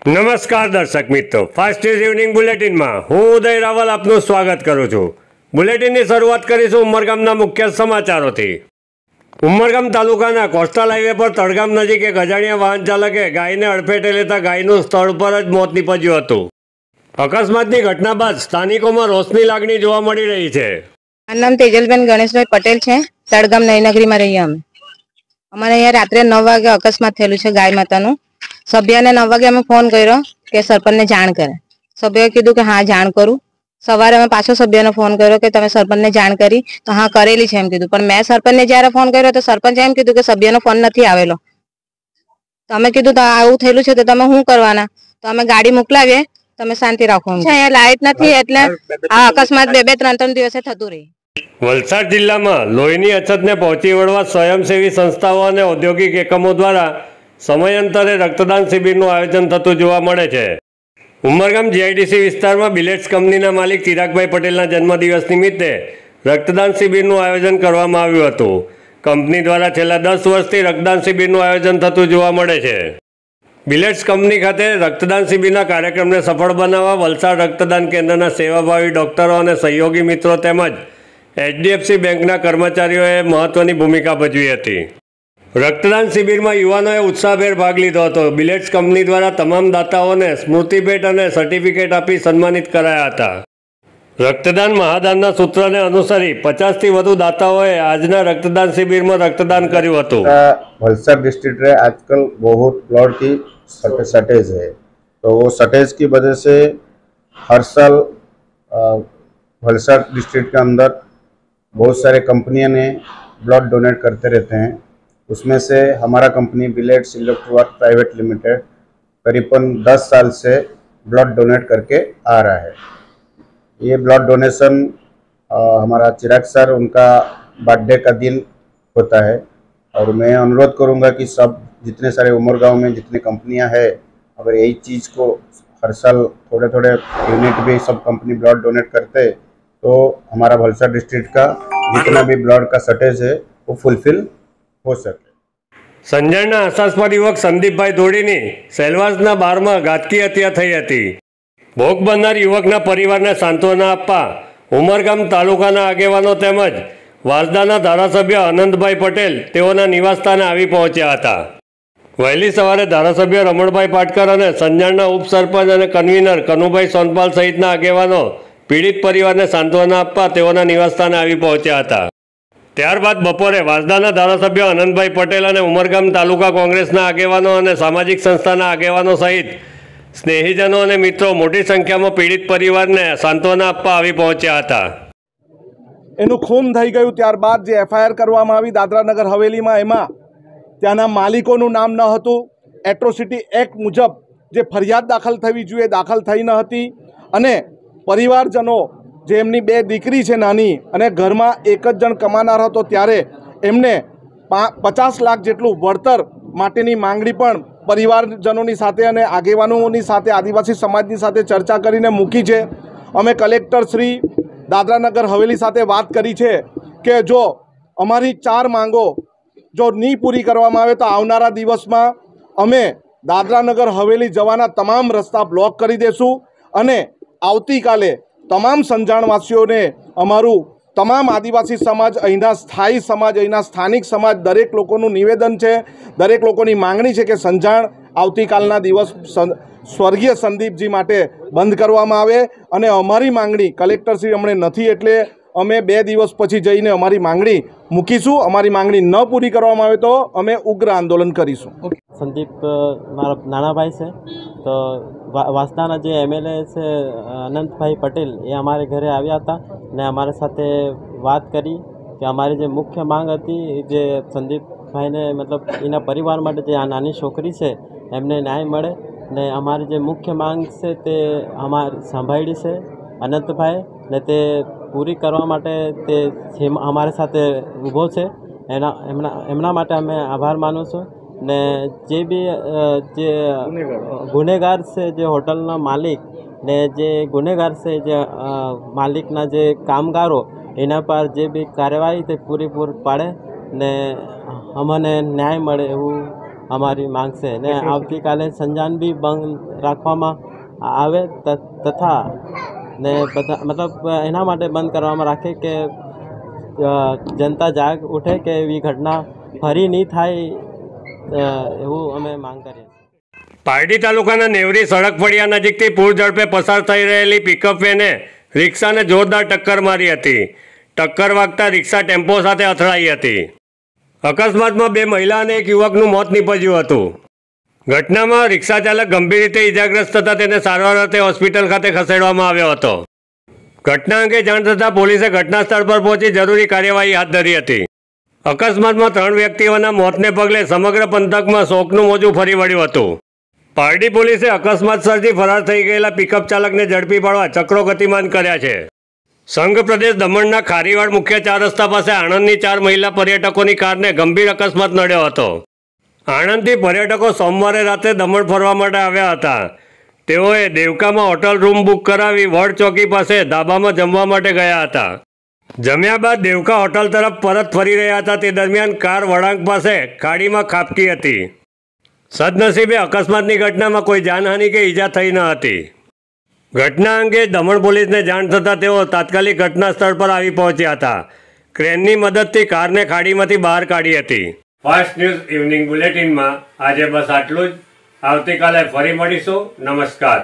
નમસ્કાર દર્શક મિત્રો, ફાસ્ટ ન્યૂઝ ઇવનિંગ બુલેટિનમાં હું ઉદય રાવલ આપનું સ્વાગત કરું છું। બુલેટિનની શરૂઆત કરીશું ઉમરગામના મુખ્ય સમાચારોથી। ઉમરગામ તાલુકાના કોસ્ટલ હાઈવે પર તળગામ નજીક એક અજાણ્યા વાહન ચાલકે ગાયને અડફેટે લેતા ગાયનું સ્થળ પર જ મોત નીપજ્યું હતું। અકસ્માતની ઘટના બાદ સ્થાનિકોમાં રોષની લાગણી જોવા મળી રહી છે। મારું નામ તેજલબેન ગણેશભાઈ પટેલ છે। તળગામ નયનગરીમાં રહીએ અમે। અમારે અહીંયા રાત્રે 9 વાગે અકસ્માત થયેલું છે ગાય માતાનું। સભ્યને 9 વાગે અમે ફોન કર્યો કે સરપંચને જાણ કરે। સભ્યએ કીધું કે હા જાણ કરું। સવારે અમે પાછો સભ્યને ફોન કર્યો કે તમે સરપંચને જાણ કરી? તો હા કરેલી છે એમ કીધું। પણ મેં સરપંચને જ્યારે ફોન કર્યો તો સરપંચે એમ કીધું કે સભ્યનો ફોન નથી આવેલો। તો અમે કીધું તો આવું થયેલું છે તો તમે શું કરવાના? તો અમે ગાડી મોકલાવીએ, તમે શાંતિ રાખો। અહીંયા લાઇટ નથી એટલે આ અકસ્માત 2-3 દિવસે થતું રહી। વલસાડ જિલ્લામાં લોહીની અછતને પહોંચી વળવા સ્વયંસેવી સંસ્થાઓ અને ઔદ્યોગિક એકમો દ્વારા સમયાંતરે રક્તદાન શિબિરનું આયોજન થતું જોવા મળે છે। ઉમરગામ જીઆઈડીસી વિસ્તારમાં બિલેટ્સ કંપનીના માલિક ચિરાગભાઈ પટેલના જન્મદિવસ નિમિત્તે રક્તદાન શિબિરનું આયોજન કરવામાં આવ્યું હતું। કંપની દ્વારા છેલ્લા 10 વર્ષથી રક્તદાન શિબિરનું આયોજન થતું જોવા મળે છે। બિલેટ્સ કંપની ખાતે રક્તદાન શિબિરના કાર્યક્રમને સફળ બનાવવા વલસાડ રક્તદાન કેન્દ્રના સેવાભાવી ડોક્ટરો અને સહયોગી મિત્રો તેમજ એચડીએફસી બેંકના કર્મચારીઓએ મહત્વની ભૂમિકા ભજવી હતી। રક્તદાન શિબિરમાં યુવાનોએ ઉત્સાહભેર ભાગ લીધો હતો। બિલેટ્સ કંપની દ્વારા તમામ દાતાઓને સ્મૃતિ ભેટ અને સર્ટિફિકેટ આપી સન્માનિત કરાયા હતા। રક્તદાન મહાદાનના સૂત્રને અનુસરી 50થી વધુ દાતાઓએ આજના રક્तदान शिविर में रक्तदान કર્યું હતું। वलसाड डिस्ट्रिक्ट में आजकल बहुत ब्लड की शॉर्टेज है, तो वो शॉर्टेज की वजह से हर साल वलसाड डिस्ट्रिक्ट के अंदर बहुत सारे कंपनियां ने ब्लड डोनेट करते रहते हैं। उसमें से हमारा कंपनी बिलेट्स इलेक्ट्रोवर्क प्राइवेट लिमिटेड करीबन 10 साल से ब्लड डोनेट करके आ रहा है। ये ब्लड डोनेशन हमारा चिराग सर उनका बर्थडे का दिन होता है, और मैं अनुरोध करूंगा कि सब जितने सारे उमरगांव में जितनी कंपनियां हैं, अगर यही चीज़ को हर साल थोड़े थोड़े यूनिट भी सब कंपनी ब्लड डोनेट करते तो हमारा वलसाड डिस्ट्रिक्ट का जितना भी ब्लड का शॉर्टेज है वो फुलफिल हो सके। સંજણના આશાસ્પદ યુવક સંદીપભાઈ ધોડીની સેલવાસના બારમાં ઘાતકી હત્યા થઈ હતી। ભોગ બનનાર યુવકના પરિવારને સાંત્વના આપવા ઉમરગામ તાલુકાના આગેવાનો તેમજ વાસદાના ધારાસભ્ય અનંતભાઈ પટેલ તેઓના નિવાસસ્થાને આવી પહોંચ્યા હતા। વહેલી સવારે ધારાસભ્ય રમણભાઈ પાટકર અને સંજણના ઉપસરપંચ અને કન્વીનર કનુભાઈ સોનપાલ સહિતના આગેવાનો પીડિત પરિવારને સાંત્વના આપવા તેઓના નિવાસસ્થાને આવી પહોંચ્યા હતા। ત્યારબાદ બપોરે વાસદાના ધારાસભ્ય અનંતભાઈ પટેલ અને ઉમરગામ તાલુકા કોંગ્રેસના આગેવાનો અને સામાજિક સંસ્થાના આગેવાનો સહિત સ્નેહીજનો અને મિત્રો મોટી સંખ્યામાં પીડિત પરિવારને સાંત્વના આપવા આવી પહોંચ્યા હતા। એનું ખૂન થઈ ગયું ત્યારબાદ જે એફઆઈઆર કરવામાં આવી દાદરાનગર હવેલીમાં, એમાં ત્યાંના માલિકોનું નામ ન હતું। એટ્રોસિટી એક્ટ મુજબ જે ફરિયાદ દાખલ થવી જોઈએ દાખલ થઈ ન હતી, અને પરિવારજનો જે એમની 2 દીકરી છે નાની, અને ઘરમાં એક જ જણ કમાનાર હતો, ત્યારે એમને 50 લાખ જેટલું વળતર માટેની માંગણી પણ પરિવારજનોની સાથે અને આગેવાનોની સાથે આદિવાસી સમાજની સાથે ચર્ચા કરીને મૂકી છે। અમે કલેક્ટર શ્રી દાદરાનગર હવેલી સાથે વાત કરી છે કે જો અમારી 4 માંગો જો નહીં પૂરી કરવામાં આવે તો આવનારા દિવસમાં અમે દાદરાનગર હવેલી જવાના તમામ રસ્તા બ્લોક કરી દેશું, અને આવતીકાલે તમામ સંજાણવાસીઓને અમારું તમામ આદિવાસી સમાજ, અહીંના સ્થાયી સમાજ, અહીંના સ્થાનિક સમાજ, દરેક લોકોનું નિવેદન છે, દરેક લોકોની માંગણી છે કે સંજાણ આવતીકાલના દિવસ સ્વર્ગીય સંદીપજી માટે બંધ કરવામાં આવે। અને અમારી માંગણી કલેક્ટરશ્રી હમણાં નથી એટલે અમે 2 દિવસ પછી જઈને અમારી માંગણી મૂકીશું। અમારી માંગણી ન પૂરી કરવામાં આવે તો અમે ઉગ્ર આંદોલન કરીશું। संदीप मारा नाना भाई से, तो वासदाना जो एमएलए से अनंत भाई पटेल ये हमारे घरे आया था ने हमारे साथे बात करी कि हमारी जो मुख्य मांग थी जे संदीप भाई ने मतलब इना परिवार माटे जे आ नानी छोकरी से एमने न्याय मळे ने हमारी जो मुख्य मांग से ते हमारी सांभाળી છે अनंतभाई ने ते पूरी करवा माटे ते हमारे साथे ઊભો છે। એમના માટે અમે આભાર માનું છું। ने जे भी जे गुनेगार से जे होटलना मालिक ने जे गुनेगार से जे मालिकना जे कामगारो एना पर जे भी कार्यवाही ते पूरी पाड़े ने अमने न्याय मळे एवं અમારી માંગ છે ને આવતીકાલે સંજાન બી બંધ રાખવામાં આવે તથા ને બધા મતલબ એના માટે બંધ કરવામાં રાખે કે જનતા જાગ ઉઠે કે એવી ઘટના ફરી નહીં થાય એવું અમે માંગ કરીએ. પારડી તાલુકાના નેવરી સડક ફળિયા નજીકથી પૂર ઝડપે પસાર થઈ રહેલી પિકઅપ વેને રિક્ષાને જોરદાર ટક્કર મારી હતી. ટક્કર વાગતા રિક્ષા ટેમ્પો સાથે અથડાઈ હતી. અકસ્માતમાં 2 મહિલા અને 1 યુવકનું મોત નીપજ્યું હતું. ઘટનામાં રિક્ષા ચાલક ગંભીર રીતે ઇજાગ્રસ્ત થતા તેને સારવાર અર્થે હોસ્પિટલ ખાતે ખસેડવામાં આવ્યો હતો. ઘટના અંગે જાણ થતાં પોલીસે ઘટના સ્થળ પર પહોંચી જરૂરી કાર્યવાહી હાથ ધરી હતી. અકસ્માતમાં 3 વ્યક્તિઓના મોતને પગલે સમગ્ર પંથકમાં શોકનું મોજું ફરી વળ્યું હતું. પારડી પોલીસે અકસ્માત સર્જી ફરાર થઈ ગયેલા પિકઅપ ચાલકને ઝડપી પાડવા ચક્રો ગતિમાન કર્યા છે. સંઘ પ્રદેશ દમણના ખારીવાડ મુખ્ય 4 રસ્તા પાસે આણંદની 4 મહિલા પર્યટકોની કારને ગંભીર અકસ્માત નડ્યો હતો. આણંદથી પર્યટકો સોમવારે રાત્રે દમણ ફરવા માટે આવ્યા હતા. તેઓએ દેવકામાં હોટલ રૂમ બુક કરાવી વડ ચોકી પાસે ધાબામાં જમવા માટે ગયા હતા. જમ્યા બાદ દેવકા હોટલ તરફ પરત ફરી રહ્યા હતા તે દરમિયાન કાર વળાંક પાસે ખાડીમાં ખાબકી હતી. સદનસીબે અકસ્માતની ઘટનામાં કોઈ જાનહાનિ કે ઈજા થઈ ન હતી. ઘટના અંગે દમણ પોલીસને જાણ થતાં તેઓ તાત્કાલિક ઘટના સ્થળ પર આવી પહોંચ્યા હતા. ક્રેનની મદદથી કારને ખાડીમાંથી બહાર કાઢી હતી. ફાસ્ટ ન્યૂઝ ઇવનિંગ બુલેટિનમાં આજે બસ આટલું જ. આવતીકાલે ફરી મળીશું. નમસ્કાર.